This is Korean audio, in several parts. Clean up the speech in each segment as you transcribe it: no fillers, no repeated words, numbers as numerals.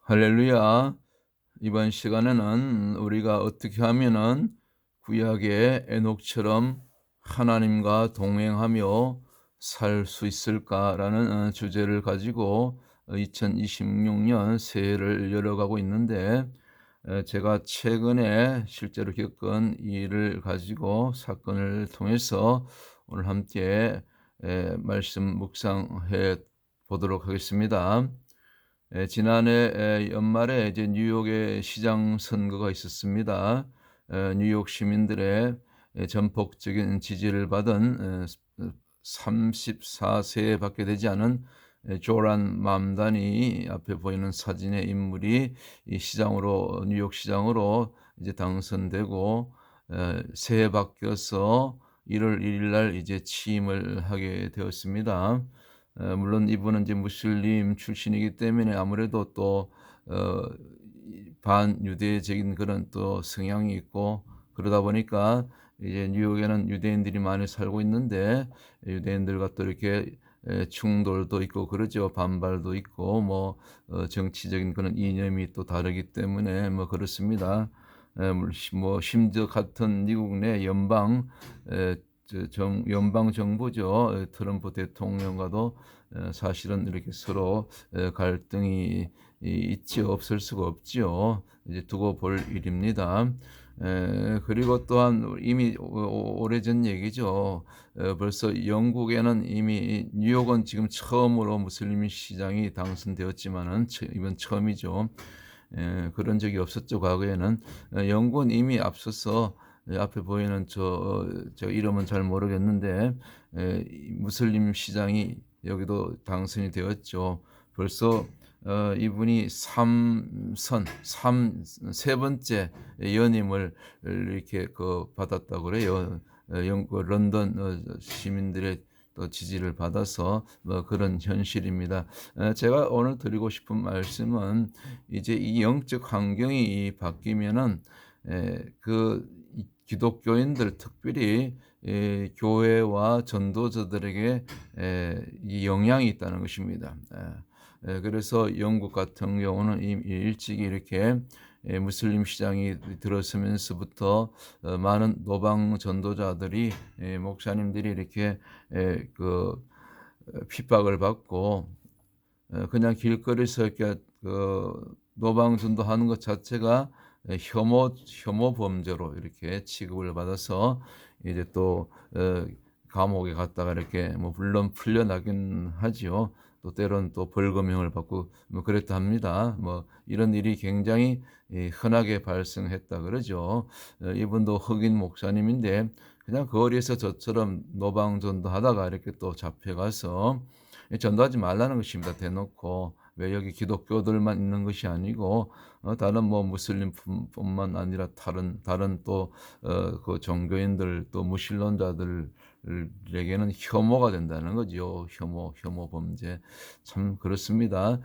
할렐루야. 이번 시간에는 우리가 어떻게 하면은 구약의 에녹처럼 하나님과 동행하며 살 수 있을까라는 주제를 가지고 2026년 새해를 열어가고 있는데, 제가 최근에 실제로 겪은 일을 가지고 사건을 통해서 오늘 함께 말씀 묵상해 보도록 하겠습니다. 지난해 연말에 이제 뉴욕의 시장 선거가 있었습니다. 뉴욕 시민들의 전폭적인 지지를 받은 34세밖에 되지 않은 조란 맘단이, 앞에 보이는 사진의 인물이 이 시장으로, 뉴욕 시장으로 이제 당선되고 새해 바뀌어서 1월 1일 날 이제 취임을 하게 되었습니다. 물론 이분은 이제 무슬림 출신이기 때문에 아무래도 또 이 반유대적인 그런 또 성향이 있고, 그러다 보니까 이제 뉴욕에는 유대인들이 많이 살고 있는데, 유대인들과 또 이렇게 충돌도 있고 그러죠. 반발도 있고 뭐 정치적인 그런 이념이 또 다르기 때문에 뭐 그렇습니다. 뭐 심지어 같은 미국 내 연방 연방 정부죠. 트럼프 대통령과도 사실은 이렇게 서로 갈등이 있지 없을 수가 없지요. 이제 두고 볼 일입니다. 그리고 또한 이미 오래전 얘기죠. 벌써 영국에는 이미, 뉴욕은 지금 처음으로 무슬림 시장이 당선되었지만은 이번 처음이죠. 그런 적이 없었죠, 과거에는. 영국은 이미 앞서서, 앞에 보이는 저 이름은 잘 모르겠는데, 이 무슬림 시장이 여기도 당선이 되었죠. 벌써 이분이 세 번째 연임을 이렇게 받았다고 그래요. 영국 런던 시민들의 또 지지를 받아서 뭐 그런 현실입니다. 제가 오늘 드리고 싶은 말씀은, 이제 이 영적 환경이 바뀌면은 이 기독교인들, 특별히 교회와 전도자들에게 이 영향이 있다는 것입니다. 그래서 영국 같은 경우는 이미 일찍이 이렇게 무슬림 시장이 들어서면서부터 많은 노방 전도자들이, 목사님들이 이렇게 핍박을 받고, 그냥 길거리에서 이렇게 노방 전도하는 것 자체가 혐오 범죄로 이렇게 취급을 받아서, 이제 또 감옥에 갔다가 이렇게 뭐 물론 풀려나긴 하지요. 또 때로는 또 벌금형을 받고 뭐 그랬다 합니다. 뭐 이런 일이 굉장히 흔하게 발생했다 그러죠. 이분도 흑인 목사님인데, 그냥 거리에서 저처럼 노방 전도하다가 이렇게 또 잡혀가서, 전도하지 말라는 것입니다, 대놓고. 왜 여기 기독교들만 있는 것이 아니고 다른 뭐 무슬림 뿐만 아니라 다른 또 그 종교인들, 또 무신론자들에게는 혐오가 된다는 거죠. 혐오 범죄. 참 그렇습니다.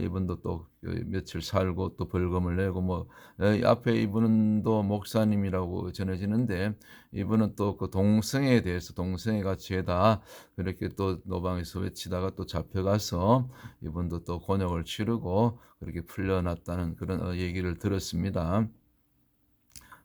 이분도 또 며칠 살고 또 벌금을 내고 뭐, 앞에 이분은 또 목사님이라고 전해지는데, 이분은 또 그 동성애에 대해서, 동성애가 죄다 그렇게 또 노방에서 외치다가 또 잡혀가서 이분도 또 곤욕을 치르고 그렇게 풀려났다는 그런 얘기를 들었습니다.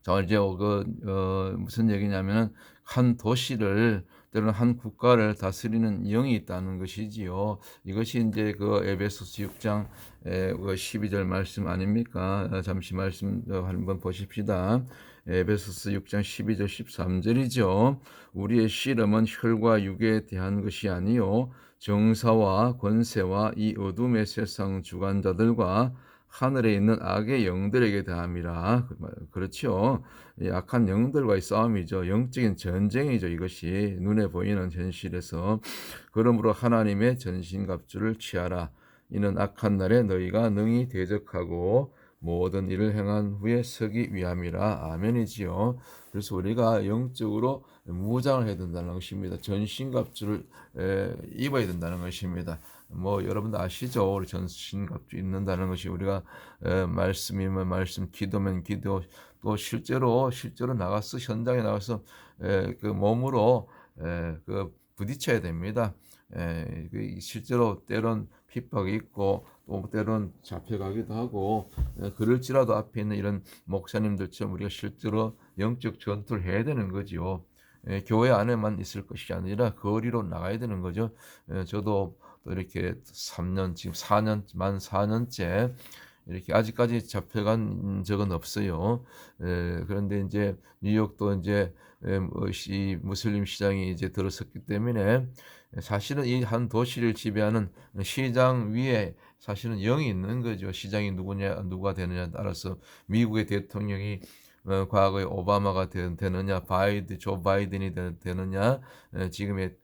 자, 이제 무슨 얘기냐면은, 한 도시를, 때로는 한 국가를 다스리는 영이 있다는 것이지요. 이것이 이제 그 에베소서 6장 12절 말씀 아닙니까? 잠시 말씀 한번 보십시다. 에베소서 6장 12절 13절이죠. 우리의 씨름은 혈과 육에 대한 것이 아니요 정사와 권세와 이 어둠의 세상 주관자들과 하늘에 있는 악의 영들에게 대함이라. 그렇죠. 악한 영들과의 싸움이죠. 영적인 전쟁이죠. 이것이 눈에 보이는 현실에서. 그러므로 하나님의 전신갑주를 취하라. 이는 악한 날에 너희가 능히 대적하고 모든 일을 행한 후에 서기 위함이라. 아멘이지요. 그래서 우리가 영적으로 무장을 해야 된다는 것입니다. 전신갑주를 입어야 된다는 것입니다. 뭐 여러분도 아시죠? 우리 전신갑주 입는다는 것이, 우리가 말씀이면 말씀, 기도면 기도, 또 실제로 나가서, 현장에 나가서 그 몸으로 부딪혀야 됩니다. 실제로 때론 핍박이 있고 또 때로는 잡혀가기도 하고 그럴지라도 앞에 있는 이런 목사님들처럼 우리가 실제로 영적 전투를 해야 되는 거지요. 교회 안에만 있을 것이 아니라 거리로 나가야 되는 거죠. 저도 또 이렇게 3년 지금 4년 만 4년째 이렇게 아직까지 잡혀간 적은 없어요. 그런데 이제 뉴욕도 이제 이 무슬림 시장이 이제 들어섰기 때문에 사실은 이 한 도시를 지배하는 시장 위에 사실은 영이 있는 거죠. 시장이 누가 되느냐에 따라서 미국의 대통령이 과거에 오바마가 되느냐, 조 바이든이 되느냐, 지금의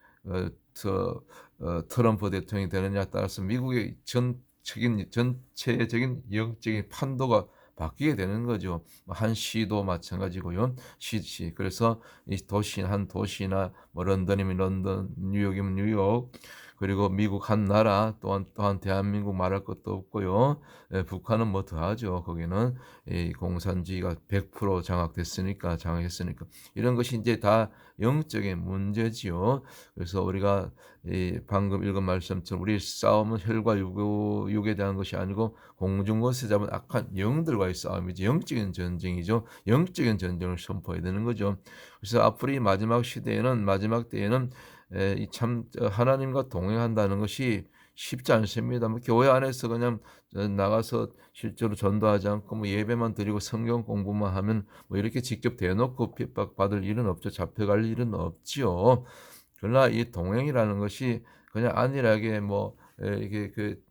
트럼프 대통령이 되느냐에 따라서 미국의 전체적인 영적인 판도가 바뀌게 되는 거죠. 한 시도 마찬가지고요. 그래서 이 도시 한 도시나 뭐 런던이면 런던, 뉴욕이면 뉴욕, 그리고 미국 한 나라 또한 대한민국 말할 것도 없고요. 북한은 뭐 더하죠. 거기는 이 공산주의가 100% 장악했으니까 이런 것이 이제 다 영적인 문제지요. 그래서 우리가 이 방금 읽은 말씀처럼 우리 싸움은 혈과 육에 대한 것이 아니고 공중것에 잡은 악한 영들과의 싸움이지, 영적인 전쟁이죠. 영적인 전쟁을 선포해야 되는 거죠. 그래서 앞으로 이 마지막 때에는 이참 하나님과 동행한다는 것이 쉽지 않습니다. 뭐 교회 안에서 그냥 나가서 실제로 전도하지 않고 뭐 예배만 드리고 성경 공부만 하면 뭐 이렇게 직접 대놓고 핍박받을 일은 없죠. 잡혀갈 일은 없지요. 그러나 이 동행이라는 것이 그냥 안일하게 뭐 이게 그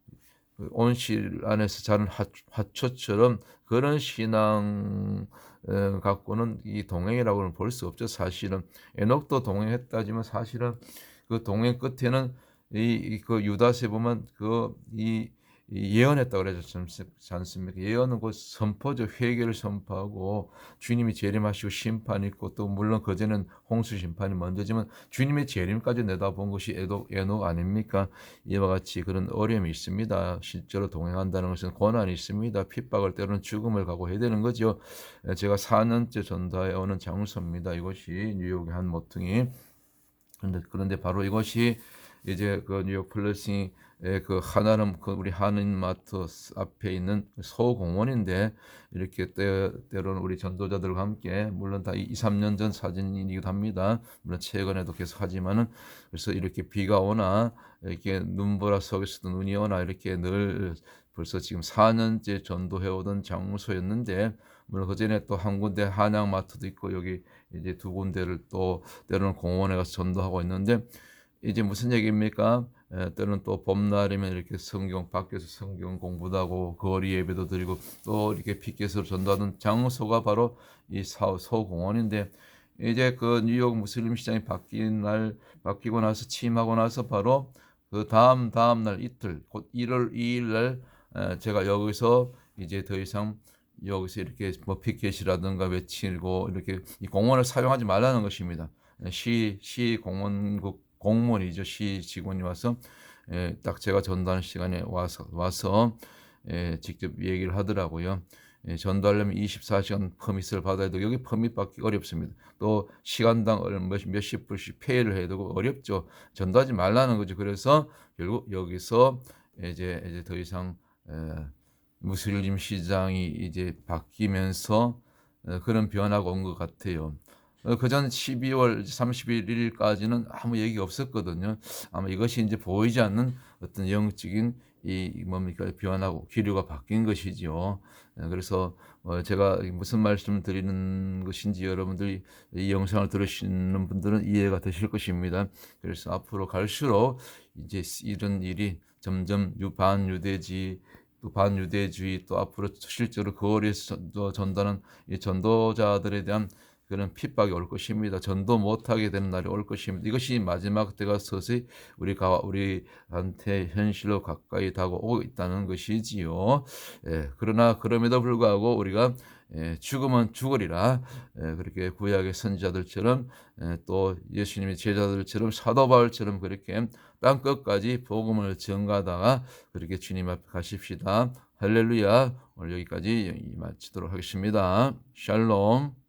온실 안에서 자는 화초처럼 그런 신앙 갖고는 이 동행이라고는 볼 수 없죠. 사실은 에녹도 동행했다지만 사실은 그 동행 끝에는 그 유다서에 보면 이 예언했다고 그러지 않습니까? 예언은 곧 선포죠. 회개를 선포하고 주님이 재림하시고 심판이 있고 또 물론 그전에는 홍수 심판이 먼저지만 주님의 재림까지 내다본 것이 에녹 아닙니까? 이와 같이 그런 어려움이 있습니다. 실제로 동행한다는 것은 고난이 있습니다. 핍박을 때로는 죽음을 각오해야 되는 거죠. 제가 4년째 전도해 오는 장소입니다. 이것이 뉴욕의 한 모퉁이. 그런데 바로 이것이 이제 그 뉴욕 플러싱의 그 하나름 우리 한인마트 앞에 있는 소공원인데 이렇게 때로는 우리 전도자들과 함께 물론 다 2-3년 전 사진이기도 합니다. 물론 최근에도 계속 하지만은 그래서 이렇게 비가 오나 이렇게 눈보라 속에서도 눈이 오나 이렇게 늘 벌써 지금 4년째 전도해 오던 장소였는데 물론 그전에 또 한 군데 한양마트도 있고 여기 이제 두 군데를 또 때로는 공원에 가서 전도하고 있는데 이제 무슨 얘기입니까? 때로는 또 봄날이면 이렇게 밖에서 성경 공부도 하고 거리 예배도 드리고 또 이렇게 피켓으로 전도하는 장소가 바로 이 소공원인데 이제 그 뉴욕 무슬림 시장이 바뀌고 나서 취임하고 나서 바로 그 다음 날 이틀 곧 1월 2일 날 제가 여기서 이제 더 이상 여기서 이렇게 뭐 피켓이라든가 외치고 이렇게 이 공원을 사용하지 말라는 것입니다. 시 공원국 공무원이죠. 시 직원이 와서 딱 제가 전도하는 시간에 와서 직접 얘기를 하더라고요. 전도하려면 24시간 퍼밋을 받아야 되고 여기 퍼밋 받기 어렵습니다. 또 시간당 몇십 불씩 페이를 해야 되고 어렵죠. 전도하지 말라는 거죠. 그래서 결국 여기서 이제 더 이상 무슬림 시장이 이제 바뀌면서 그런 변화가 온 것 같아요. 그전 12월 31일까지는 아무 얘기가 없었거든요. 아마 이것이 이제 보이지 않는 어떤 영적인 이 뭡니까 변화고 기류가 바뀐 것이지요. 그래서 제가 무슨 말씀을 드리는 것인지 여러분들이 이 영상을 들으시는 분들은 이해가 되실 것입니다. 그래서 앞으로 갈수록 이제 이런 일이 점점 반유대주의 또 앞으로 실제로 거리에서 전도하는 이 전도자들에 대한 그런 핍박이 올 것입니다. 전도 못하게 되는 날이 올 것입니다. 이것이 마지막 때가 서서히 우리한테 현실로 가까이 다가오고 있다는 것이지요. 그러나 그럼에도 불구하고 우리가 죽으면 죽으리라 그렇게 구약의 선지자들처럼 또 예수님의 제자들처럼 사도 바울처럼 그렇게 땅 끝까지 복음을 전가하다가 그렇게 주님 앞에 가십시다. 할렐루야. 오늘 여기까지 마치도록 하겠습니다. 샬롬.